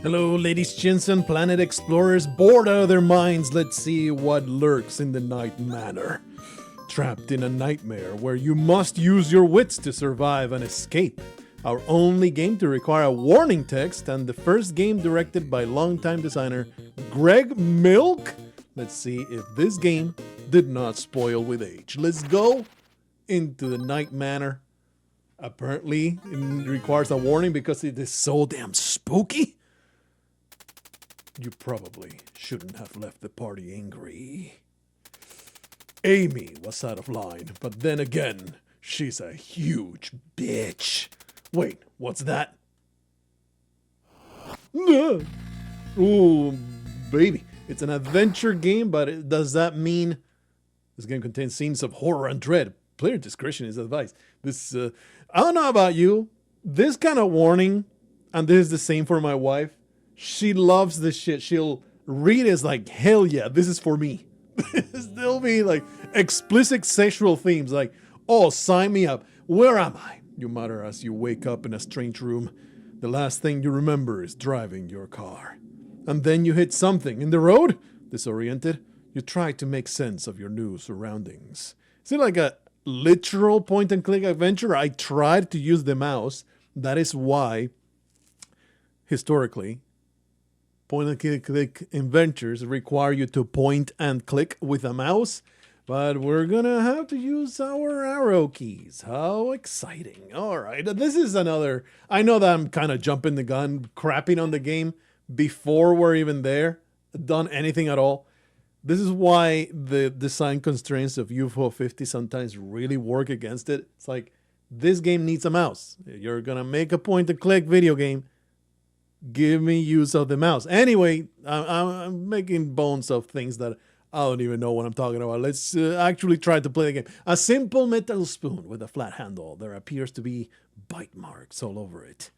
Hello, ladies, gents, and planet explorers, bored out of their minds. Let's see what lurks in the night manor. Trapped in a nightmare where you must use your wits to survive and escape. Our only game to require a warning text, and the first game directed by longtime designer Greg Milk. Let's see if this game did not spoil with age. Let's go into the night manor. Apparently, it requires a warning because it is so damn spooky. You probably shouldn't have left the party angry. Amy was out of line, but then again, she's a huge bitch. Wait, what's that? Oh, baby. It's an adventure game, but does that mean this game contains scenes of horror and dread? Player discretion is advised. I don't know about you. This kind of warning, and this is the same for my wife. She loves this shit. She'll read it as like, hell yeah, this is for me. There'll be like explicit sexual themes like, oh, sign me up. Where am I? You mutter as you wake up in a strange room. The last thing you remember is driving your car. And then you hit something in the road. Disoriented, you try to make sense of your new surroundings. Is it like a literal point-and-click adventure? I tried to use the mouse. That is why, historically, point-and-click adventures require you to point and click with a mouse. But we're gonna have to use our arrow keys. How exciting. All right, this is another... I know that I'm kind of jumping the gun, crapping on the game before we're even there, done anything at all. This is why the design constraints of UFO 50 sometimes really work against it. It's like, this game needs a mouse. You're gonna make a point-and-click video game. Give me use of the mouse. Anyway, I'm making bones of things that I don't even know what I'm talking about. Let's actually try to play the game. A simple metal spoon with a flat handle. There appears to be bite marks all over it.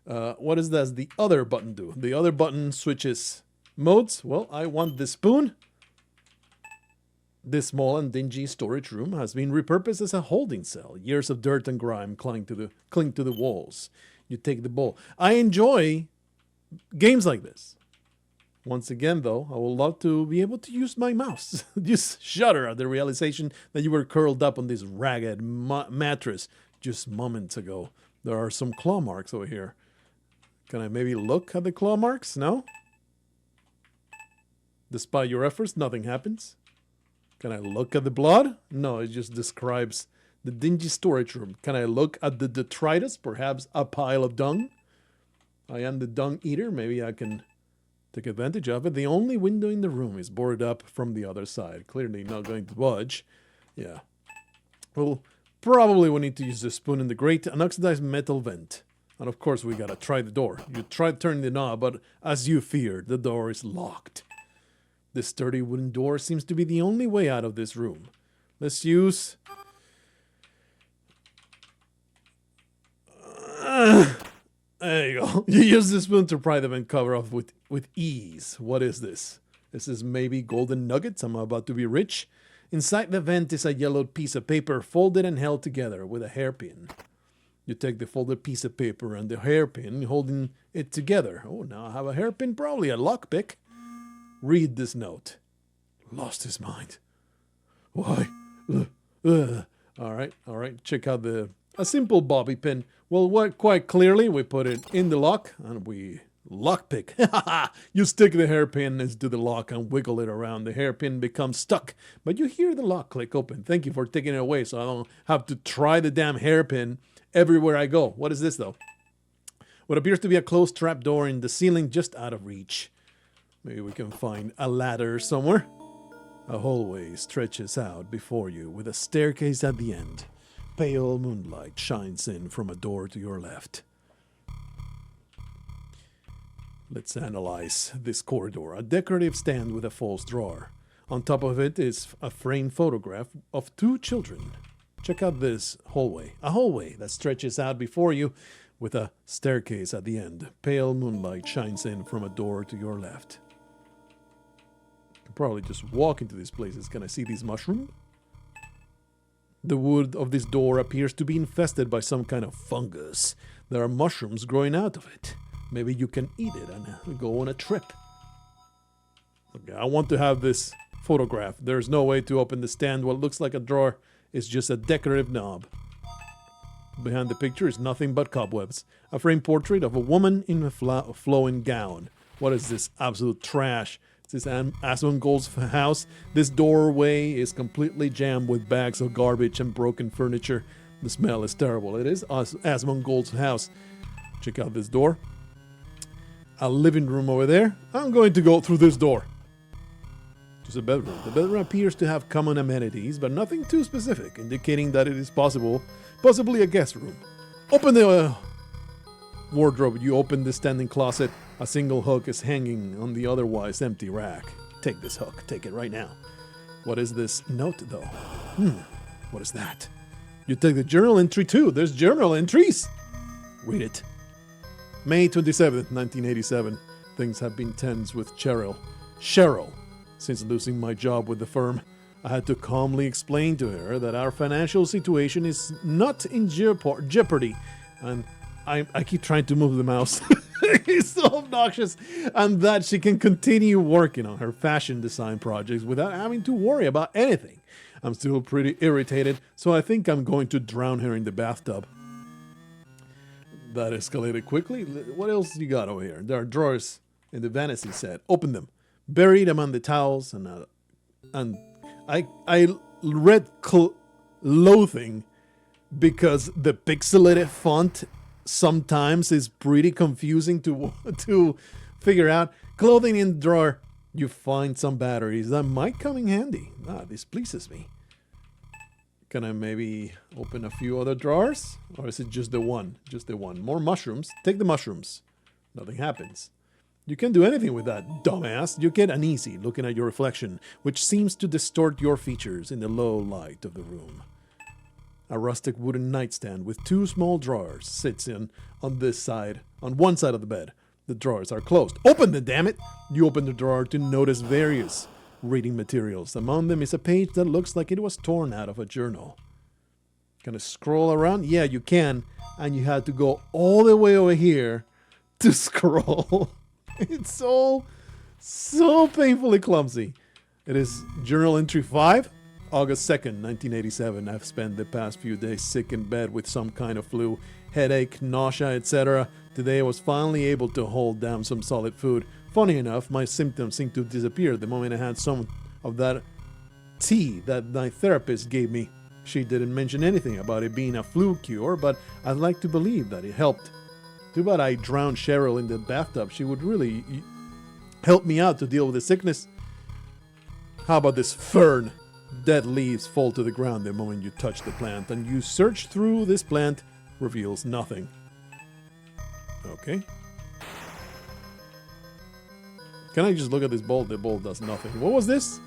What does the other button do? The other button switches modes. Well, I want the spoon. This small and dingy storage room has been repurposed as a holding cell. Years of dirt and grime cling to the walls. You take the bowl. I enjoy games like this. Once again, though, I would love to be able to use my mouse. Just shudder at the realization that you were curled up on this ragged mattress just moments ago. There are some claw marks over here. Can I maybe look at the claw marks? No? Despite your efforts, nothing happens. Can I look at the blood? No, it just describes the dingy storage room. Can I look at the detritus? Perhaps a pile of dung? I am the dung eater. Maybe I can take advantage of it. The only window in the room is boarded up from the other side. Clearly not going to budge. Yeah. Well, probably we need to use the spoon in the grate. An oxidized metal vent. And of course we gotta try the door. You try turning the knob, but as you feared, the door is locked. This sturdy wooden door seems to be the only way out of this room. Let's use... there you go. You use the spoon to pry the vent cover off with ease. What is this? This is maybe golden nuggets. I'm about to be rich. Inside the vent is a yellowed piece of paper folded and held together with a hairpin. You take the folded piece of paper and the hairpin, holding it together. Oh, now I have a hairpin, probably a lockpick. Read this note. Lost his mind. Why? All right. Check out a simple bobby pin. Well, quite clearly, we put it in the lock and we lockpick. You stick the hairpin into the lock and wiggle it around. The hairpin becomes stuck, but you hear the lock click open. Thank you for taking it away so I don't have to try the damn hairpin everywhere I go. What is this, though? What appears to be a closed trap door in the ceiling just out of reach. Maybe we can find a ladder somewhere. A hallway stretches out before you with a staircase at the end. Pale moonlight shines in from a door to your left. Let's analyze this corridor. A decorative stand with a false drawer. On top of it is a framed photograph of two children. Check out this hallway. A hallway that stretches out before you with a staircase at the end. Pale moonlight shines in from a door to your left. You can probably just walk into these places. Can I see these mushrooms? The wood of this door appears to be infested by some kind of fungus. There are mushrooms growing out of it. Maybe you can eat it and go on a trip. Okay, I want to have this photograph. There's no way to open the stand. What looks like a drawer is just a decorative knob. Behind the picture is nothing but cobwebs. A framed portrait of a woman in a flowing gown. What is this absolute trash? Is this Asmongold's house? This doorway is completely jammed with bags of garbage and broken furniture. The smell is terrible. It is Asmongold's house. Check out this door. A living room over there. I'm going to go through this door. Just a bedroom. The bedroom appears to have common amenities, but nothing too specific, indicating that it is possibly a guest room. Open the wardrobe. You open the standing closet. A single hook is hanging on the otherwise empty rack. Take this hook. Take it right now. What is this note, though? What is that? You take the journal entry, too. There's journal entries. Read it. May 27th, 1987. Things have been tense with Cheryl. Since losing my job with the firm, I had to calmly explain to her that our financial situation is not in jeopardy. And I keep trying to move the mouse. It's so obnoxious. And that she can continue working on her fashion design projects without having to worry about anything. I'm still pretty irritated, so I think I'm going to drown her in the bathtub. That escalated quickly. What else you got over here? There are drawers in the vanity set. Open them. Bury them on the towels, and I read loathing because the pixelated font sometimes is pretty confusing to figure out. Clothing in the drawer. You find some batteries that might come in handy. This pleases me. Can I maybe open a few other drawers? Or is it just the one? Just the one. More mushrooms. Take the mushrooms. Nothing happens. You can't do anything with that, dumbass. You get uneasy looking at your reflection, which seems to distort your features in the low light of the room. A rustic wooden nightstand with two small drawers sits on one side of the bed. The drawers are closed. Open them, damn it! You open the drawer to notice various reading materials. Among them is a page that looks like it was torn out of a journal. Can I scroll around? Yeah, you can. And you had to go all the way over here to scroll. It's so painfully clumsy. It is journal entry 5, August 2nd, 1987. I've spent the past few days sick in bed with some kind of flu, headache, nausea, etc. Today I was finally able to hold down some solid food. Funny enough, my symptoms seemed to disappear the moment I had some of that tea that my therapist gave me. She didn't mention anything about it being a flu cure, but I'd like to believe that it helped. Too bad I drowned Cheryl in the bathtub. She would really help me out to deal with the sickness. How about this fern? Dead leaves fall to the ground the moment you touch the plant, and you search through this plant, reveals nothing. Okay. Can I just look at this bowl? The bowl does nothing. What was this?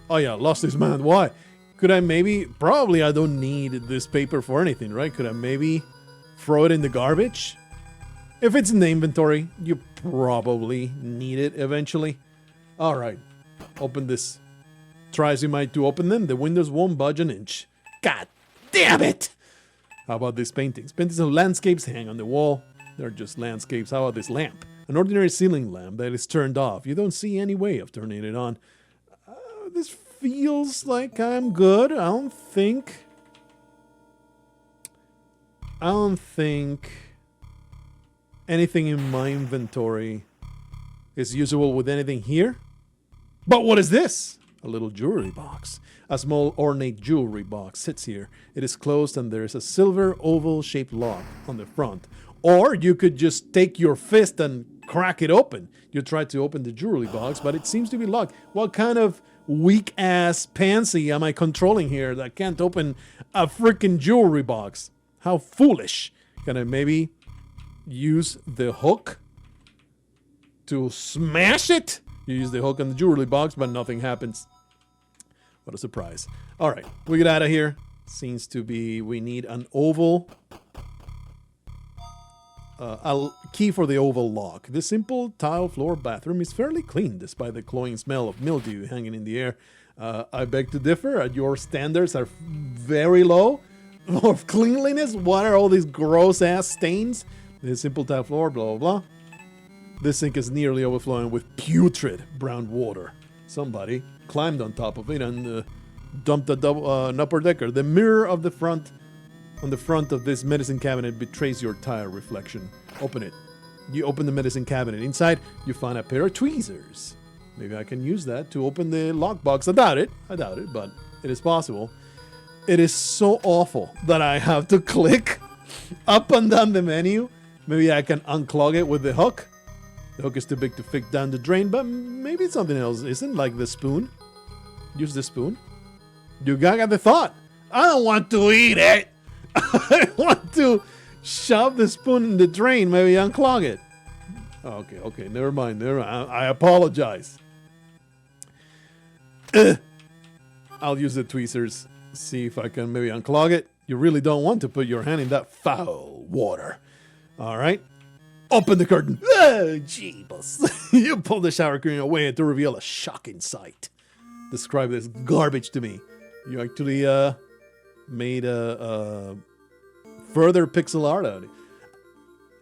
Oh yeah, lost this man. Why? Could I maybe... Probably I don't need this paper for anything, right? Could I maybe throw it in the garbage? If it's in the inventory, you probably need it eventually. Alright. Open this. Try as you might to open them, the windows won't budge an inch. God damn it! How about these paintings? Paintings of landscapes hang on the wall. They're just landscapes. How about this lamp? An ordinary ceiling lamp that is turned off. You don't see any way of turning it on. This feels like I'm good. I don't think anything in my inventory is usable with anything here. But what is this? A little jewelry box. A small ornate jewelry box sits here. It is closed and there is a silver oval-shaped lock on the front. Or you could just take your fist and crack it open. You try to open the jewelry box, but it seems to be locked. What kind of weak-ass pansy am I controlling here that can't open a freaking jewelry box? How foolish. Can I maybe use the hook to smash it? You use the hook on the jewelry box, but nothing happens. What a surprise. All right, we get out of here. Seems to be we need an oval. A key for the oval lock. The simple tile floor bathroom is fairly clean despite the cloying smell of mildew hanging in the air. I beg to differ. Your standards are very low of cleanliness. What are all these gross ass stains? The simple tile floor, blah, blah, blah. This sink is nearly overflowing with putrid brown water. Somebody climbed on top of it and dumped an upper decker. The mirror of the front, on the front of this medicine cabinet betrays your tire reflection. Open it. You open the medicine cabinet. Inside, you find a pair of tweezers. Maybe I can use that to open the lockbox. I doubt it, but it is possible. It is so awful that I have to click up and down the menu. Maybe I can unclog it with the hook. The hook is too big to fit down the drain, but maybe it's something else. Isn't like the spoon? Use the spoon. You got the thought. I don't want to eat it. I want to shove the spoon in the drain. Maybe unclog it. Okay, never mind. I apologize. I'll use the tweezers. See if I can maybe unclog it. You really don't want to put your hand in that foul water. All right. Open the curtain. Oh, jeebus. You pull the shower curtain away to reveal a shocking sight. Describe this garbage to me. You actually made a further pixel art out of it.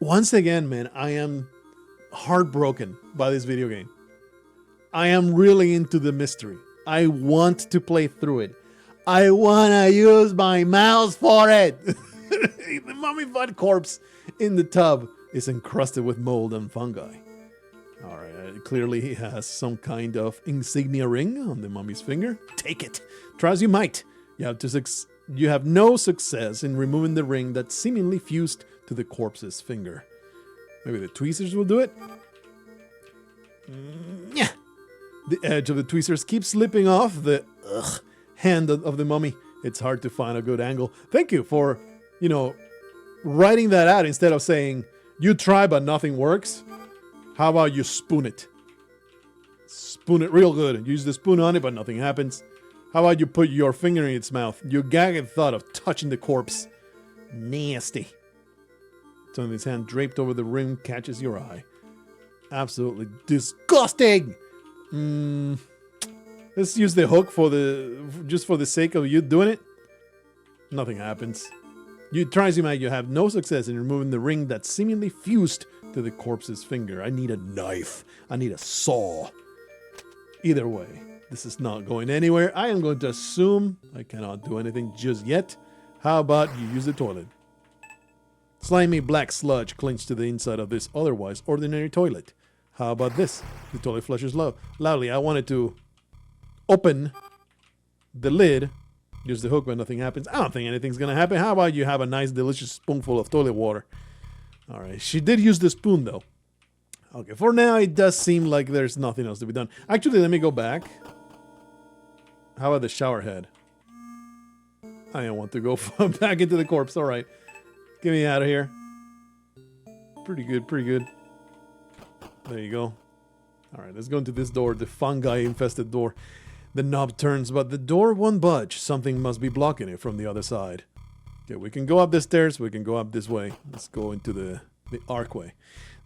Once again, man, I am heartbroken by this video game. I am really into the mystery. I want to play through it. I want to use my mouse for it. The mummified corpse in the tub is encrusted with mold and fungi. All right, clearly he has some kind of insignia ring on the mummy's finger. Take it. Try as you might. You have no success in removing the ring that seemingly fused to the corpse's finger. Maybe the tweezers will do it? Yeah. The edge of the tweezers keeps slipping off the hand of the mummy. It's hard to find a good angle. Thank you for, writing that out instead of saying, you try but nothing works. How about you spoon it? Spoon it real good. Use the spoon on it but nothing happens. How about you put your finger in its mouth? You gag at thought of touching the corpse. Nasty. Tony's hand draped over the rim catches your eye. Absolutely disgusting. Let's use the hook just for the sake of you doing it. Nothing happens. You try as you might, you have no success in removing the ring that seemingly fused to the corpse's finger. I need a knife. I need a saw. Either way, this is not going anywhere. I am going to assume I cannot do anything just yet. How about you use the toilet? Slimy black sludge clings to the inside of this otherwise ordinary toilet. How about this? The toilet flushes loudly. I wanted to open the lid. Use the hook, but nothing happens. I don't think anything's going to happen. How about you have a nice, delicious spoonful of toilet water? All right. She did use the spoon, though. Okay. For now, it does seem like there's nothing else to be done. Actually, let me go back. How about the shower head? I don't want to go back into the corpse. All right. Get me out of here. Pretty good. Pretty good. There you go. All right. Let's go into this door. The fungi-infested door. The knob turns, but the door won't budge. Something must be blocking it from the other side. Okay, we can go up the stairs. We can go up this way. Let's go into the archway.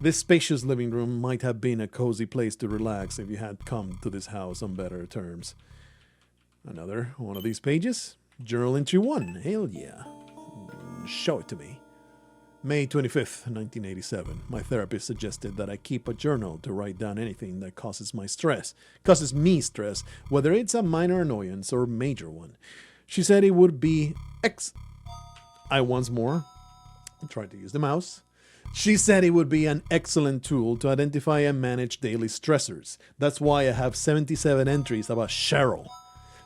This spacious living room might have been a cozy place to relax if you had come to this house on better terms. Another one of these pages. Journal entry 1. Hell yeah. Show it to me. May 25th, 1987. My therapist suggested that I keep a journal to write down anything that causes me stress, whether it's a minor annoyance or major one. She said it would be I once more tried to use the mouse. She said it would be an excellent tool to identify and manage daily stressors. That's why I have 77 entries about Cheryl.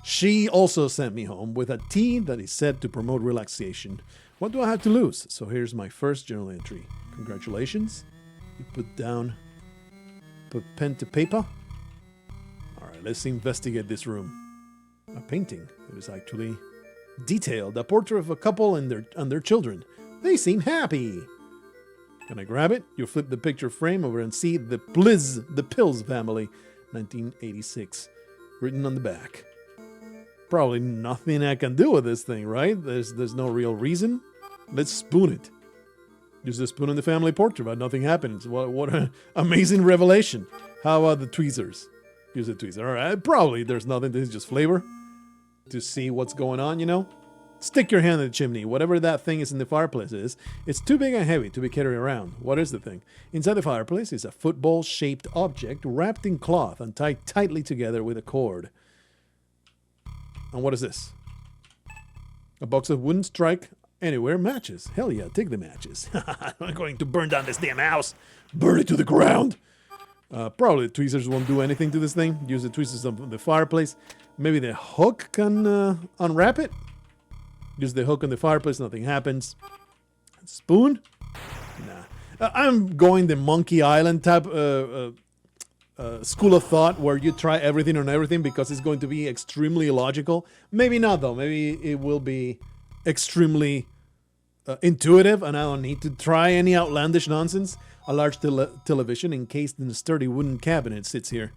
She also sent me home with a tea that is said to promote relaxation. What do I have to lose? So here's my first journal entry. Congratulations. You put pen to paper. All right, let's investigate this room. A painting. It is actually detailed. A portrait of a couple and their children. They seem happy. Can I grab it? You flip the picture frame over and see the Pills family, 1986, written on the back. Probably nothing I can do with this thing, right? There's no real reason. Let's spoon it. Use the spoon in the family portrait, but nothing happens. What an amazing revelation. How about the tweezers? Use the tweezer. All right, probably there's nothing. This is just flavor to see what's going on, Stick your hand in the chimney. Whatever that thing is in the fireplace is, it's too big and heavy to be carried around. What is the thing? Inside the fireplace is a football-shaped object wrapped in cloth and tied tightly together with a cord. And what is this? A box of wooden strike anywhere matches. Hell yeah, take the matches. I'm going to burn down this damn house. Burn it to the ground. Probably the tweezers won't do anything to this thing. Use the tweezers on the fireplace. Maybe the hook can unwrap it. Use the hook on the fireplace, nothing happens. Spoon? Nah. I'm going the Monkey Island type school of thought where you try everything on everything because it's going to be extremely illogical. Maybe not, though. Maybe it will be extremely intuitive and I don't need to try any outlandish nonsense. A large television encased in a sturdy wooden cabinet sits here.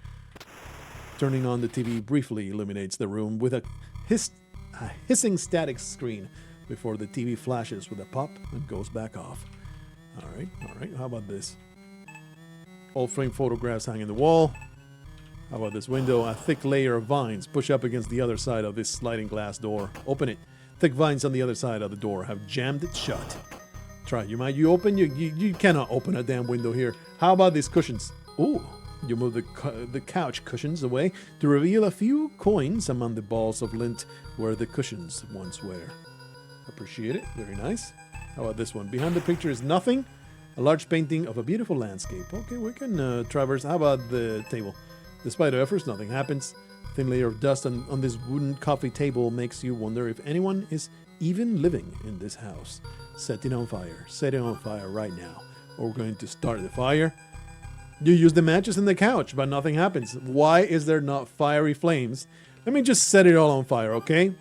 Turning on the TV briefly illuminates the room with a hissing static screen before the TV flashes with a pop and goes back off. All right. How about this? Old frame photographs hang in the wall. How about this window? A thick layer of vines push up against the other side of this sliding glass door. Open it. Thick vines on the other side of the door have jammed it shut. Try. You open? You cannot open a damn window here. How about these cushions? Ooh. You move the couch cushions away to reveal a few coins among the balls of lint where the cushions once were. Appreciate it. Very nice. How about this one? Behind the picture is nothing. A large painting of a beautiful landscape. Okay, we can traverse. How about the table? Despite our efforts, nothing happens. Thin layer of dust on this wooden coffee table makes you wonder if anyone is even living in this house. Set it on fire. Set it on fire right now. Or we're going to start the fire. You use the matches in the couch, but nothing happens. Why is there not fiery flames? Let me just set it all on fire, okay?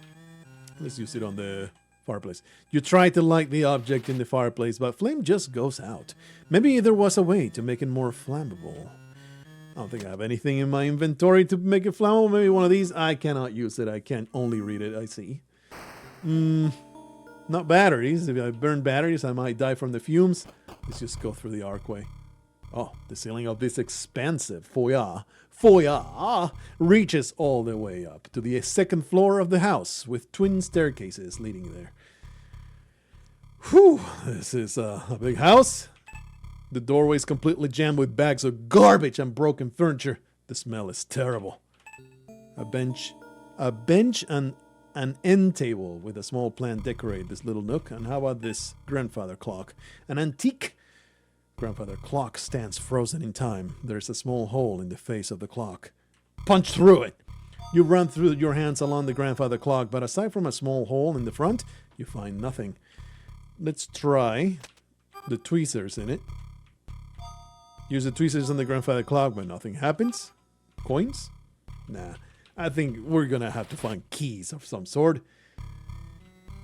Let's use it on the fireplace. You try to light the object in the fireplace, but flame just goes out. Maybe there was a way to make it more flammable. I don't think I have anything in my inventory to make it flammable. Maybe one of these. I cannot use it. I can only read it. I see. Not batteries. If I burn batteries, I might die from the fumes. Let's just go through the archway. Oh, the ceiling of this expansive foyer reaches all the way up to the second floor of the house with twin staircases leading there. Whew, this is a big house. The doorway is completely jammed with bags of garbage and broken furniture. The smell is terrible. A bench and an end table with a small plant decorate this little nook. And how about this grandfather clock? An antique grandfather clock stands frozen in time. There's a small hole in the face of the clock. Punch through it. You run through your hands along the grandfather clock, but aside from a small hole in the front, you find nothing. Let's try the tweezers in it. Use the tweezers on the grandfather clock, but nothing happens. Coins? Nah. I think we're gonna have to find keys of some sort.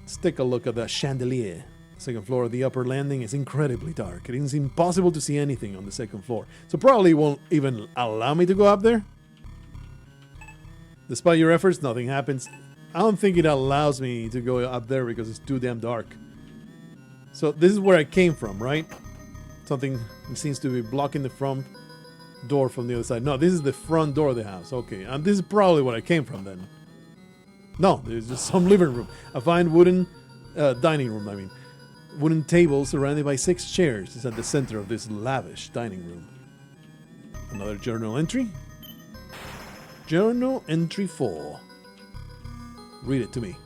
Let's take a look at the chandelier. Second floor of the upper landing is incredibly dark. It is impossible to see anything on the second floor. So probably won't even allow me to go up there. Despite your efforts, nothing happens. I don't think it allows me to go up there because it's too damn dark. So this is where I came from, right? Something seems to be blocking the front door from the other side. No, this is the front door of the house. Okay, and this is probably where I came from then. No, there's just some living room. A fine wooden dining room, I mean. Wooden table surrounded by 6 chairs is at the center of this lavish dining room. Another journal entry. Journal entry 4. Read it to me.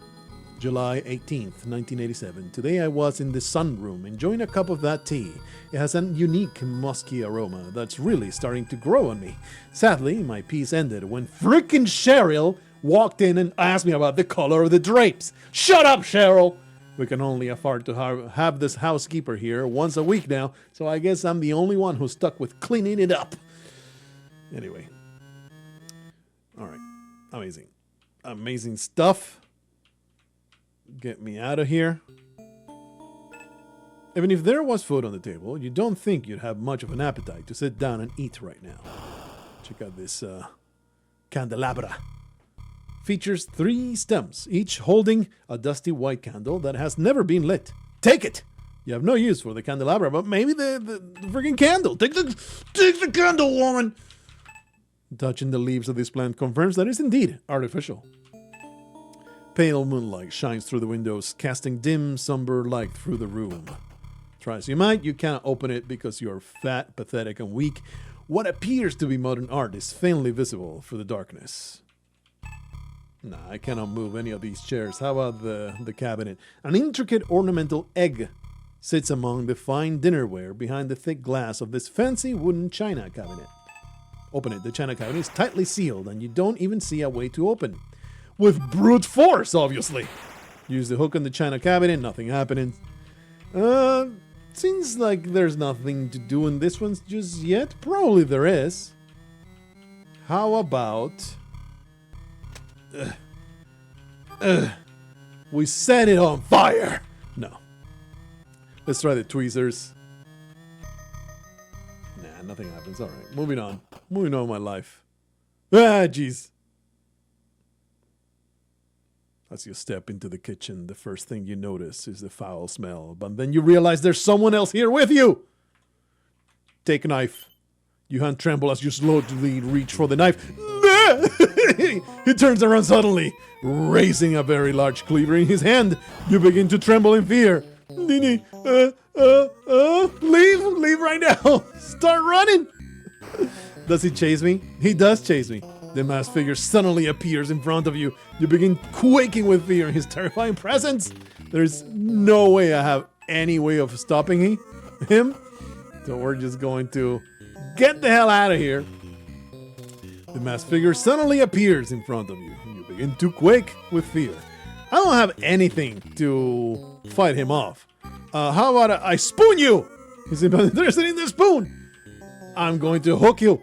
July 18th, 1987. Today I was in the sunroom enjoying a cup of that tea. It has a unique musky aroma that's really starting to grow on me. Sadly, my piece ended when frickin' Cheryl walked in and asked me about the color of the drapes. Shut up, Cheryl! We can only afford to have this housekeeper here once a week now, so I guess I'm the only one who's stuck with cleaning it up. Anyway. Alright. Amazing. Amazing stuff. Get me out of here. Even if there was food on the table, you don't think you'd have much of an appetite to sit down and eat right now. Check out this candelabra. Features 3 stems, each holding a dusty white candle that has never been lit. Take it! You have no use for the candelabra, but maybe the freaking candle. Take the candle, woman! Touching the leaves of this plant confirms that it's indeed artificial. Pale moonlight shines through the windows, casting dim, somber light through the room. Try as you might, you cannot open it because you are fat, pathetic, and weak. What appears to be modern art is faintly visible through the darkness. Nah, I cannot move any of these chairs. How about the cabinet? An intricate ornamental egg sits among the fine dinnerware behind the thick glass of this fancy wooden china cabinet. Open it. The china cabinet is tightly sealed, and you don't even see a way to open. With brute force, obviously. Use the hook on the china cabinet, nothing happening. Seems like there's nothing to do in this one just yet. Probably there is. How about... we set it on fire! No. Let's try the tweezers. Nah, nothing happens. Alright, moving on. Moving on with my life. Ah, jeez. As you step into the kitchen, the first thing you notice is the foul smell. But then you realize there's someone else here with you! Take a knife. You hand tremble as you slowly reach for the knife. He turns around suddenly, raising a very large cleaver in his hand. You begin to tremble in fear. Leave right now. Start running. Does he chase me? He does chase me. The masked figure suddenly appears in front of you. You begin quaking with fear in his terrifying presence. There's no way I have any way of stopping him. So we're just going to get the hell out of here. The masked figure suddenly appears in front of you. You begin to quake with fear. I don't have anything to fight him off. How about I spoon you? He's interested in the spoon. I'm going to hook you.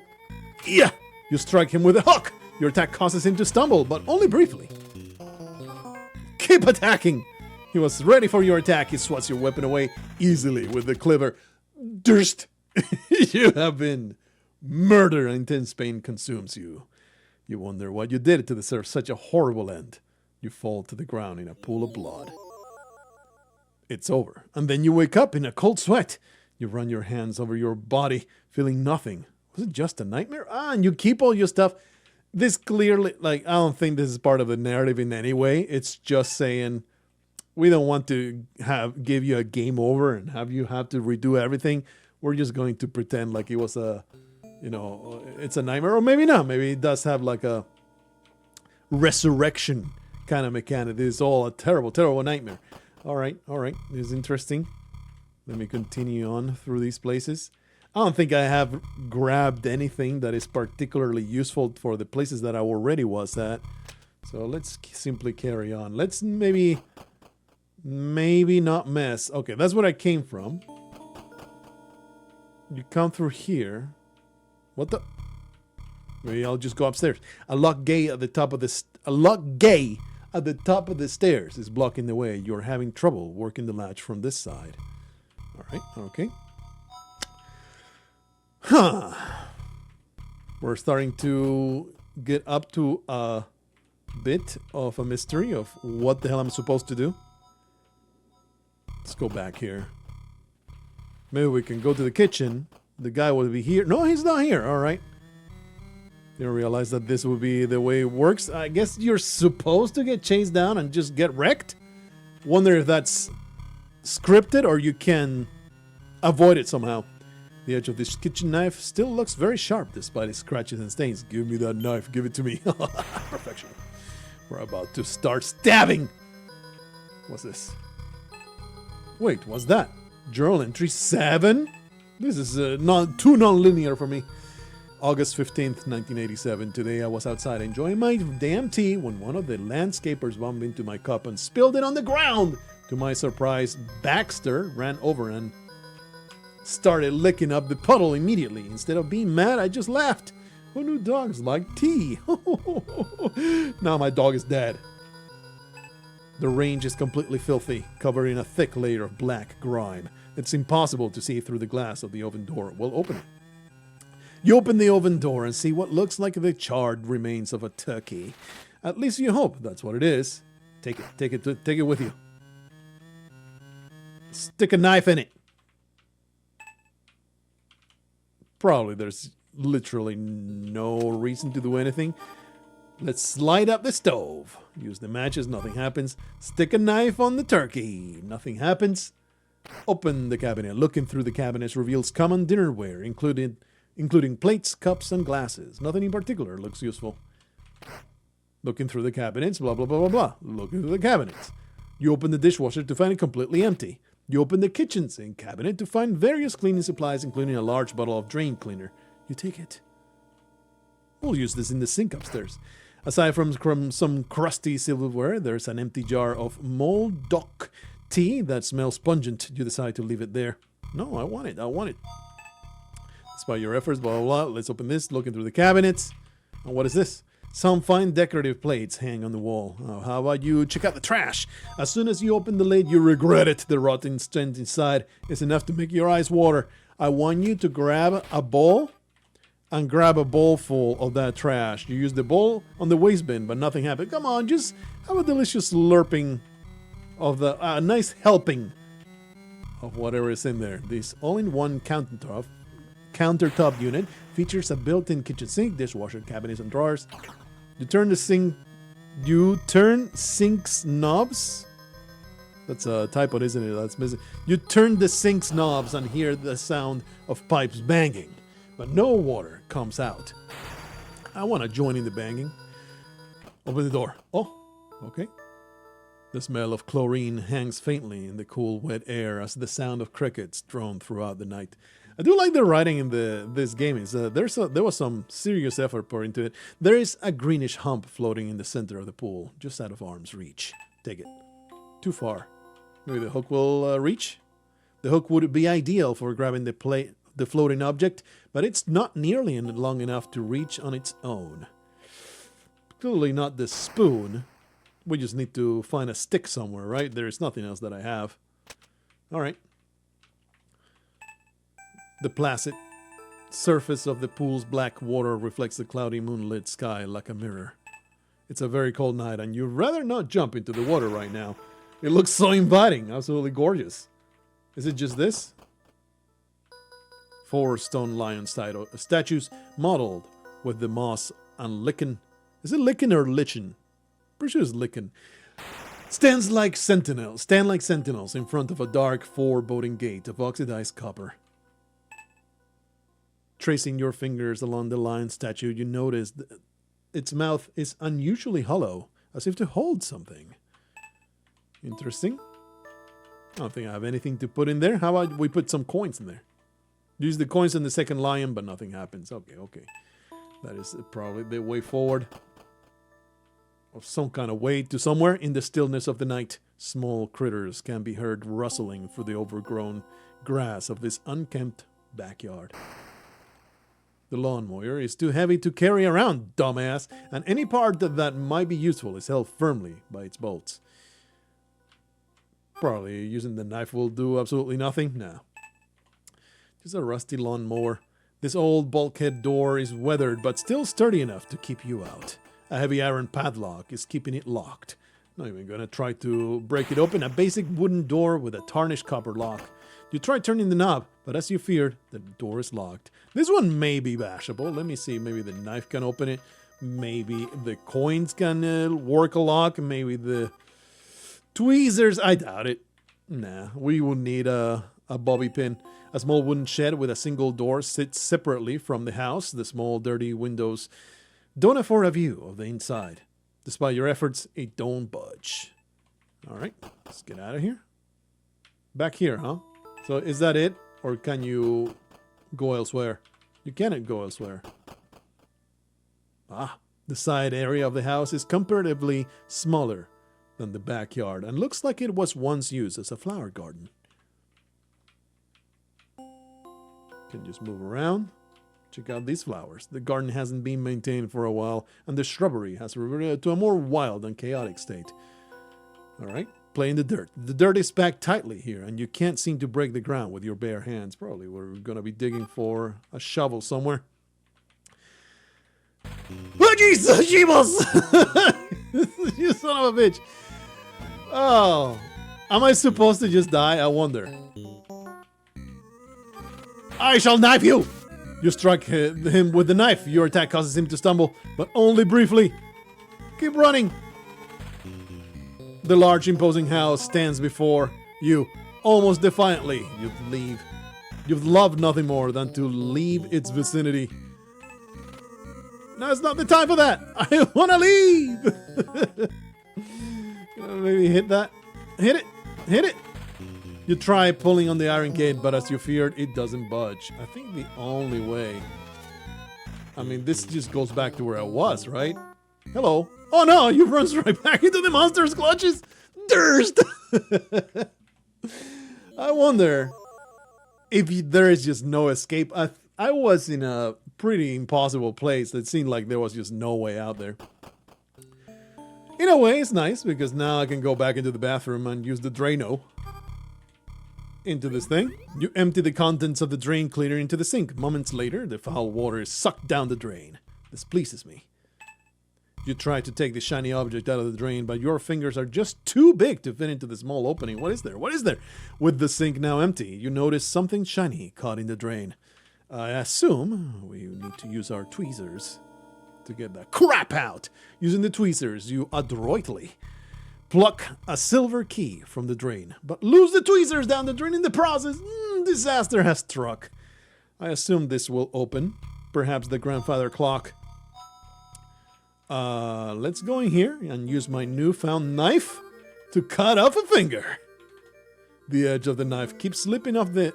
Yeah. You strike him with a hook. Your attack causes him to stumble, but only briefly. Keep attacking. He was ready for your attack. He swats your weapon away easily with the cleaver. Durst. You have been murdered. Intense pain consumes you. You wonder what you did to deserve such a horrible end. You fall to the ground in a pool of blood. It's over. And then you wake up in a cold sweat. You run your hands over your body, feeling nothing. Was it just a nightmare? And you keep all your stuff. This clearly, I don't think this is part of the narrative in any way. It's just saying, we don't want to give you a game over and have you have to redo everything. We're just going to pretend like it was it's a nightmare. Or maybe not. Maybe it does have like a resurrection kind of mechanic. It's all a terrible, terrible nightmare. All right. This is interesting. Let me continue on through these places. I don't think I have grabbed anything that is particularly useful for the places that I already was at. So let's simply carry on. Let's maybe not mess. Okay, that's where I came from. You come through here. What the? Maybe I'll just go upstairs. A locked gate at the top of the stairs is blocking the way. You're having trouble working the latch from this side. All right. Okay. Huh. We're starting to get up to a bit of a mystery of what the hell I'm supposed to do. Let's go back here. Maybe we can go to the kitchen. The guy will be here. No, he's not here. All right. You don't realize that this will be the way it works. I guess you're supposed to get chased down and just get wrecked. Wonder if that's scripted or you can avoid it somehow. The edge of this kitchen knife still looks very sharp despite its scratches and stains. Give me that knife. Give it to me. Perfection. We're about to start stabbing. What's this? Wait, what's that? Journal entry 7? This is too non-linear for me. August 15th, 1987. Today I was outside enjoying my damn tea when one of the landscapers bumped into my cup and spilled it on the ground. To my surprise, Baxter ran over and started licking up the puddle immediately. Instead of being mad, I just laughed. Who knew dogs like tea? Now my dog is dead. The range is completely filthy, covered in a thick layer of black grime. It's impossible to see through the glass of the oven door. Well, open it. You open the oven door and see what looks like the charred remains of a turkey. At least you hope that's what it is. Take it with you. Stick a knife in it. Probably there's literally no reason to do anything. Let's light up the stove. Use the matches, nothing happens. Stick a knife on the turkey, nothing happens. Open the cabinet. Looking through the cabinets reveals common dinnerware, including plates, cups, and glasses. Nothing in particular looks useful. Looking through the cabinets, blah, blah, blah, blah, blah. Looking through the cabinets. You open the dishwasher to find it completely empty. You open the kitchen sink cabinet to find various cleaning supplies, including a large bottle of drain cleaner. You take it. We'll use this in the sink upstairs. Aside from some crusty silverware, there's an empty jar of Moldok tea that smells pungent. You decide to leave it there. No, I want it. I want it. Despite your efforts, blah, blah, blah. Let's open this. Looking through the cabinets. And what is this? Some fine decorative plates hang on the wall. Oh, how about you check out the trash? As soon as you open the lid, you regret it. The rotten stench inside is enough to make your eyes water. I want you to grab a bowl and grab a bowl full of that trash. You use the bowl on the waste bin, but nothing happened. Come on, just have a delicious slurping of the nice helping of whatever is in there. This all-in-one countertop unit features a built-in kitchen sink, dishwasher, cabinets, and drawers. You turn sink's knobs. That's a typo, isn't it? That's missing. You turn the sink's knobs and hear the sound of pipes banging, but no water comes out. I want to join in the banging. Open the door. Oh, okay. The smell of chlorine hangs faintly in the cool, wet air as the sound of crickets drone throughout the night. I do like the writing in this game. There was some serious effort put into it. There is a greenish hump floating in the center of the pool, just out of arm's reach. Take it. Too far. Maybe the hook will reach? The hook would be ideal for grabbing the floating object, but it's not nearly long enough to reach on its own. Clearly not the spoon. We just need to find a stick somewhere, right? There is nothing else that I have. All right. The placid surface of the pool's black water reflects the cloudy moonlit sky like a mirror. It's a very cold night, and you'd rather not jump into the water right now. It looks so inviting, absolutely gorgeous. Is it just this? 4 stone lion statues modeled with the moss and lichen. Is it lichen or lichen? Pretty sure it's lichen. Stand like sentinels in front of a dark foreboding gate of oxidized copper. Tracing your fingers along the lion statue, you notice its mouth is unusually hollow, as if to hold something. Interesting. I don't think I have anything to put in there. How about we put some coins in there? Use the coins in the second lion, but nothing happens. Okay. That is probably the way forward. Of some kind of way to somewhere in the stillness of the night. Small critters can be heard rustling through the overgrown grass of this unkempt backyard. The lawnmower is too heavy to carry around, dumbass, and any part that might be useful is held firmly by its bolts. Probably using the knife will do absolutely nothing. No. Just a rusty lawnmower. This old bulkhead door is weathered, but still sturdy enough to keep you out. A heavy iron padlock is keeping it locked. Not even gonna try to break it open. A basic wooden door with a tarnished copper lock. You try turning the knob, but as you feared, the door is locked. This one may be bashable. Let me see. Maybe the knife can open it. Maybe the coins can work a lock. Maybe the tweezers. I doubt it. Nah, we will need a bobby pin. A small wooden shed with a single door sits separately from the house. The small, dirty windows don't afford a view of the inside. Despite your efforts, it don't budge. All right, let's get out of here. Back here, huh? So is that it? Or can you go elsewhere? You cannot go elsewhere. The side area of the house is comparatively smaller than the backyard and looks like it was once used as a flower garden. Can just move around. Check out these flowers. The garden hasn't been maintained for a while, and the shrubbery has reverted to a more wild and chaotic state. All right, play in the dirt. The dirt is packed tightly here, and you can't seem to break the ground with your bare hands. Probably we're going to be digging for a shovel somewhere. Oh, Jesus, Jeebus! You son of a bitch. Oh, am I supposed to just die? I wonder. I shall knife you! You struck him with the knife. Your attack causes him to stumble, but only briefly. Keep running. The large imposing house stands before you, almost defiantly. You'd leave. You've loved nothing more than to leave its vicinity. No, it's not the time for that. I want to leave. Maybe hit that. Hit it. Hit it. You try pulling on the iron gate, but as you feared, it doesn't budge. I think the only way... I mean, this just goes back to where I was, right? Hello. Oh no, you run right back into the monster's clutches. Durst. I wonder if there is just no escape. I was in a pretty impossible place. It seemed like there was just no way out there. In a way, it's nice because now I can go back into the bathroom and use the Drano into this thing. You empty the contents of the drain cleaner into the sink. Moments later, the foul water is sucked down the drain. This pleases me. You try to take the shiny object out of the drain, but your fingers are just too big to fit into the small opening. What is there? What is there? With the sink now empty, you notice something shiny caught in the drain. I assume we need to use our tweezers to get the crap out. Using the tweezers, you adroitly pluck a silver key from the drain, but lose the tweezers down the drain in the process. Disaster has struck. I assume this will open. Perhaps the grandfather clock. Let's go in here and use my newfound knife to cut off a finger. The edge of the knife keeps slipping off the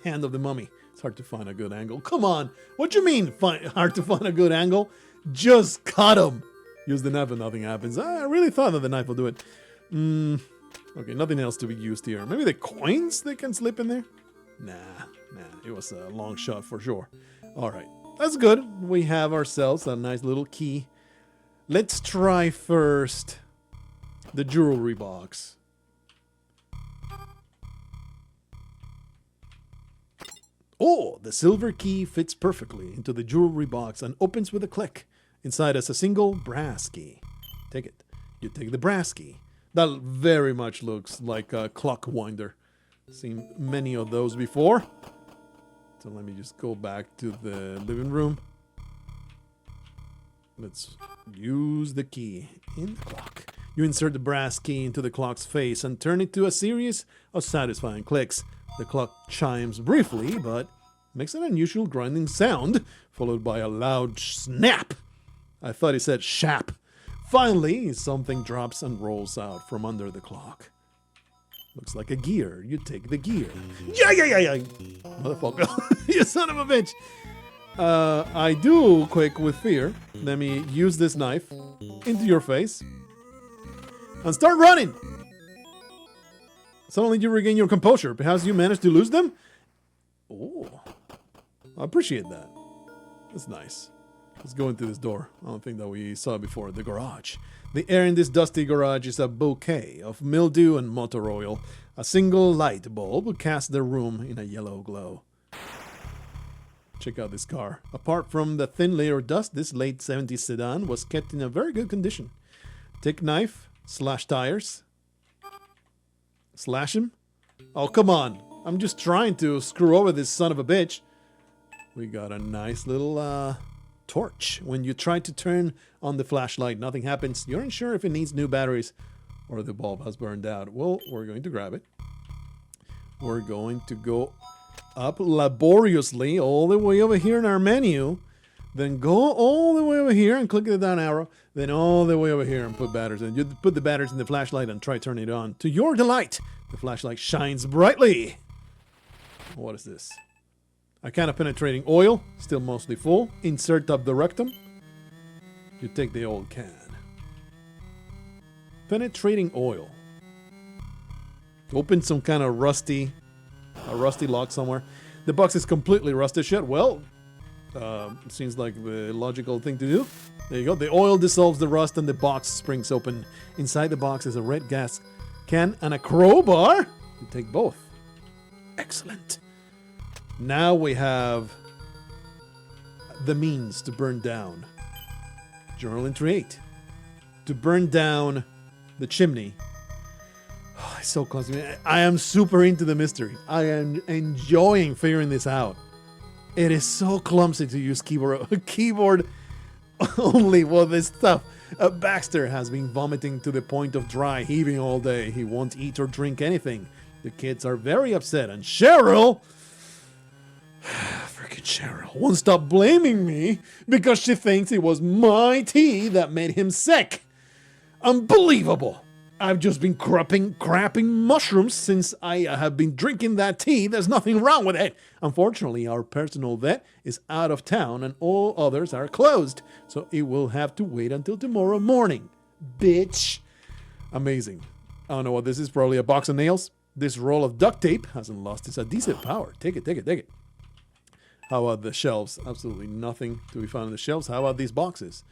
hand of the mummy. It's hard to find a good angle. Come on. What you mean hard to find a good angle? Just cut him. Use the knife and nothing happens. I really thought that the knife will do it. Okay, nothing else to be used here. Maybe the coins they can slip in there? Nah. It was a long shot for sure. All right. That's good. We have ourselves a nice little key. Let's try first the jewelry box. Oh, the silver key fits perfectly into the jewelry box and opens with a click. Inside is a single brass key. Take it. You take the brass key. That very much looks like a clock winder. Seen many of those before. So let me just go back to the living room. Let's use the key in the clock. You insert the brass key into the clock's face and turn it to a series of satisfying clicks. The clock chimes briefly, but makes an unusual grinding sound, followed by a loud snap. I thought he said shap. Finally, something drops and rolls out from under the clock. Looks like a gear. You take the gear. Yeah. Motherfucker. You son of a bitch. I do quake with fear. Let me use this knife into your face and start running. Suddenly you regain your composure. Perhaps you managed to lose them? Oh, I appreciate that. That's nice. Let's go into this door. I don't think that we saw before. The garage. The air in this dusty garage is a bouquet of mildew and motor oil. A single light bulb casts the room in a yellow glow. Check out this car. Apart from the thin layer of dust, this late 70s sedan was kept in a very good condition. Take knife, slash tires. Slash him? Oh, come on. I'm just trying to screw over this son of a bitch. We got a nice little torch. When you try to turn on the flashlight, nothing happens. You're unsure if it needs new batteries or the bulb has burned out. Well, we're going to grab it. We're going to go up laboriously all the way over here in our menu. Then go all the way over here and click the down arrow. Then all the way over here and put batteries in. You put the batteries in the flashlight and try turning it on. To your delight, the flashlight shines brightly. What is this? A can of penetrating oil, still mostly full. Insert up the rectum. You take the old can. Penetrating oil. Open some kind of a rusty lock somewhere. The box is completely rusted shut. Well, seems like the logical thing to do. There you go. The oil dissolves the rust and the box springs open. Inside the box is a red gas can and a crowbar. You take both. Excellent. Now we have the means to burn down. Journal entry 8. To burn down the chimney. Oh, it's so clumsy. I am super into the mystery. I am enjoying figuring this out. It is so clumsy to use keyboard only for this stuff. Baxter has been vomiting to the point of dry heaving all day. He won't eat or drink anything. The kids are very upset, and Cheryl, freaking Cheryl, won't stop blaming me because she thinks it was my tea that made him sick. Unbelievable. I've just been crapping mushrooms since I have been drinking that tea. There's nothing wrong with it. Unfortunately, our personal vet is out of town and all others are closed. So it will have to wait until tomorrow morning. Bitch. Amazing. I don't know what this is. Probably a box of nails. This roll of duct tape hasn't lost its adhesive power. Take it. How about the shelves? Absolutely nothing to be found in the shelves. How about these boxes?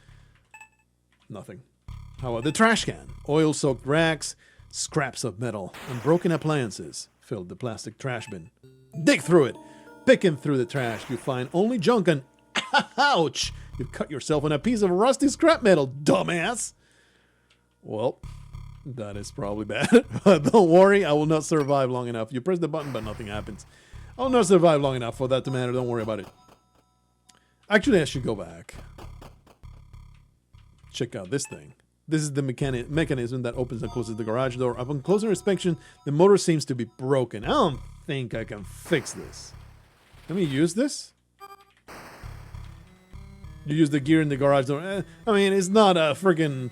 Nothing. How about the trash can? Oil-soaked rags, scraps of metal, and broken appliances filled the plastic trash bin. Dig through it. Picking through the trash, you find only junk and ouch! You've cut yourself on a piece of rusty scrap metal, dumbass! Well, that is probably bad. But don't worry, I will not survive long enough. You press the button, but nothing happens. I'll not survive long enough for that to matter. Don't worry about it. Actually, I should go back. Check out this thing. This is the mechanism that opens and closes the garage door. Upon closer inspection, the motor seems to be broken. I don't think I can fix this. Let me use this. You use the gear in the garage door. I mean, it's not a friggin'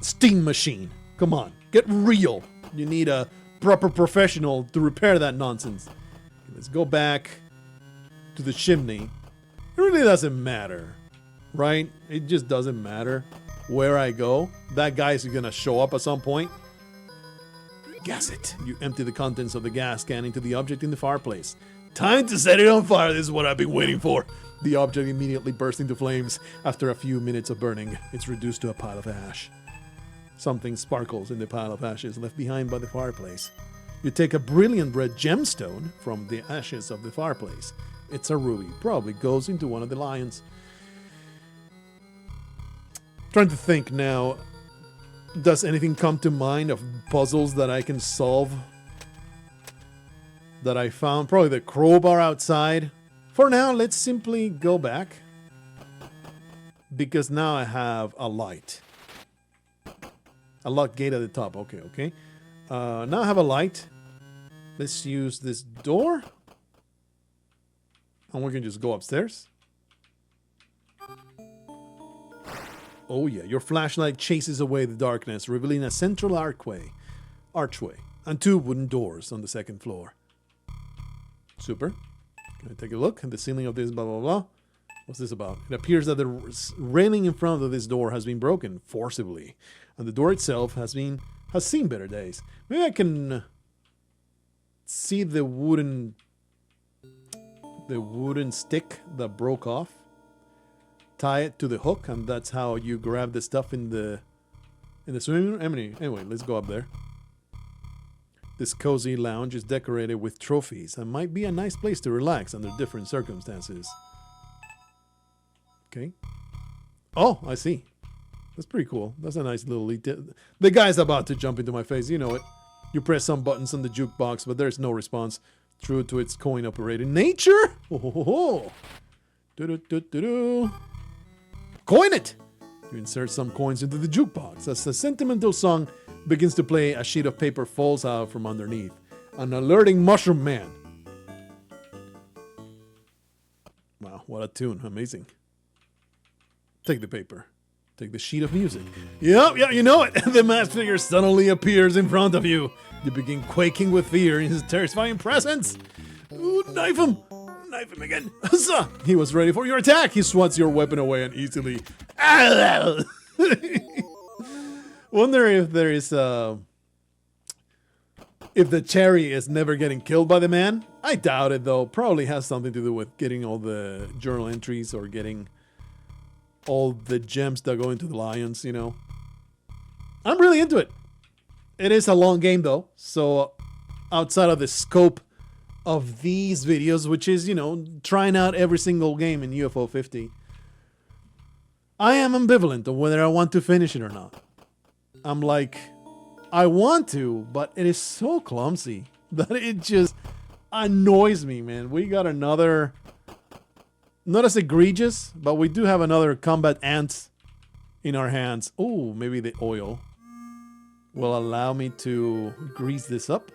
steam machine. Come on, get real. You need a proper professional to repair that nonsense. Let's go back to the chimney. It really doesn't matter, right? It just doesn't matter where I go. That guy's gonna show up at some point. Gas it. You empty the contents of the gas can into the object in the fireplace. Time to set it on fire. This is what I've been waiting for. The object immediately bursts into flames. After a few minutes of burning, it's reduced to a pile of ash. Something sparkles in the pile of ashes left behind by the fireplace. You take a brilliant red gemstone from the ashes of the fireplace. It's a ruby. Probably goes into one of the lions. Trying to think now, does anything come to mind of puzzles that I can solve that I found? Probably the crowbar outside. For now, let's simply go back because now I have a light. A locked gate at the top. Okay. Now I have a light. Let's use this door. And we can just go upstairs. Oh yeah, your flashlight chases away the darkness, revealing a central archway, and two wooden doors on the second floor. Super. Can I take a look at the ceiling of this blah blah blah? What's this about? It appears that the railing in front of this door has been broken forcibly, and the door itself has seen better days. Maybe I can see the wooden stick that broke off. Tie it to the hook, and that's how you grab the stuff in the swimming room. Anyway, let's go up there. This cozy lounge is decorated with trophies and might be a nice place to relax under different circumstances. Okay. Oh, I see. That's pretty cool. That's a nice little detail. The guy's about to jump into my face. You know it. You press some buttons on the jukebox, but there's no response. True to its coin-operated nature. Oh. Do-do-do-do-do. Coin it! You insert some coins into the jukebox. As a sentimental song begins to play, a sheet of paper falls out from underneath. An alerting mushroom man. Wow, what a tune. Amazing. Take the paper. Take the sheet of music. Yep, you know it. The masked figure suddenly appears in front of you. You begin quaking with fear in his terrifying presence. Ooh, knife him! Knife him again. Huzzah! He was ready for your attack. He swats your weapon away and easily. Wonder if there is if the cherry is never getting killed by the man. I doubt it though. Probably has something to do with getting all the journal entries or getting all the gems that go into the lions, you know. I'm really into it. It is a long game though, so outside of the scope of these videos, which is, you know, trying out every single game in UFO 50, I am ambivalent on whether I want to finish it or not. I'm like, I want to, but it is so clumsy that it just annoys me, man. We got another Not as egregious, but we do have another combat ant in our hands. Oh, maybe the oil will allow me to grease this up.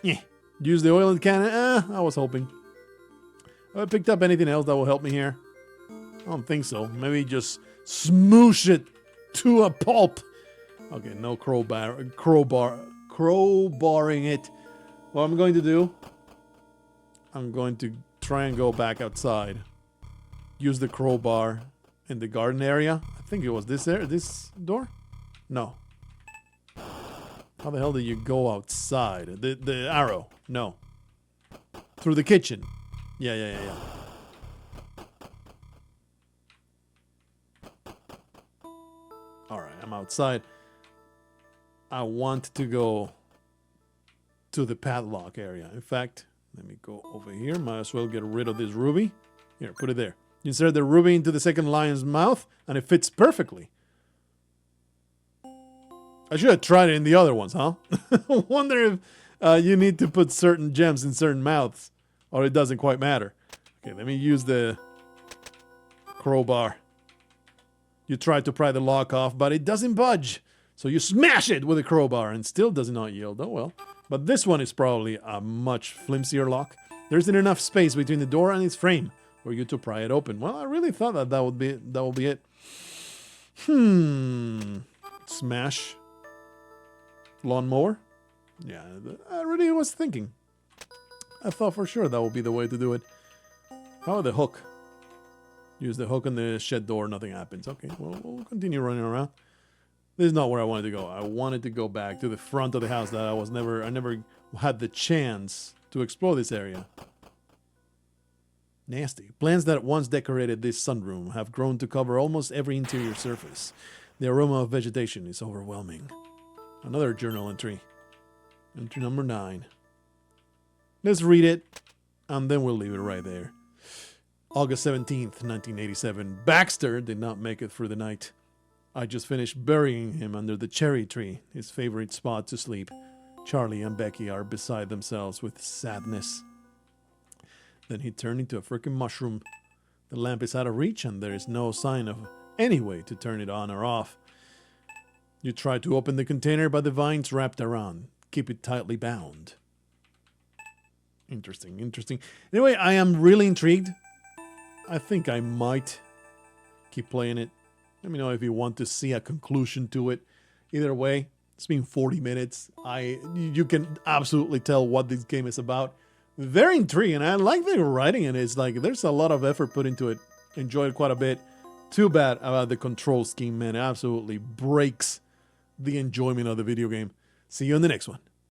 Yeah. Use the oil in the cannon. I was hoping. Have I picked up anything else that will help me here? I don't think so. Maybe just smoosh it to a pulp. Okay, no crowbarring it. What I'm going to do, I'm going to try and go back outside. Use the crowbar in the garden area. I think it was this door? No. How the hell did you go outside? The arrow. No. Through the kitchen. Yeah. Alright, I'm outside. I want to go to the padlock area. In fact, let me go over here. Might as well get rid of this ruby. Here, put it there. Insert the ruby into the second lion's mouth, and it fits perfectly. I should have tried it in the other ones, huh? Wonder if you need to put certain gems in certain mouths, or it doesn't quite matter. Okay, let me use the crowbar. You try to pry the lock off, but it doesn't budge. So you smash it with a crowbar and still does not yield. Oh well. But this one is probably a much flimsier lock. There isn't enough space between the door and its frame for you to pry it open. Well, I really thought that would be it. Smash. Lawnmower? Yeah, I really was thinking. I thought for sure that would be the way to do it. How about the hook? Use the hook on the shed door, nothing happens. Okay, well, we'll continue running around. This is not where I wanted to go. I wanted to go back to the front of the house that I never had the chance to explore this area. Nasty. Plants that once decorated this sunroom have grown to cover almost every interior surface. The aroma of vegetation is overwhelming. Another journal entry. Entry number 9. Let's read it, and then we'll leave it right there. August 17th, 1987. Baxter did not make it through the night. I just finished burying him under the cherry tree, his favorite spot to sleep. Charlie and Becky are beside themselves with sadness. Then he turned into a freaking mushroom. The lamp is out of reach, and there is no sign of any way to turn it on or off. You try to open the container, but the vine's wrapped around. Keep it tightly bound. Interesting. Anyway, I am really intrigued. I think I might keep playing it. Let me know if you want to see a conclusion to it. Either way, it's been 40 minutes. You can absolutely tell what this game is about. Very intriguing. I like the writing in it. It's like there's a lot of effort put into it. Enjoyed it quite a bit. Too bad about the control scheme, man. It absolutely breaks the enjoyment of the video game. See you in the next one.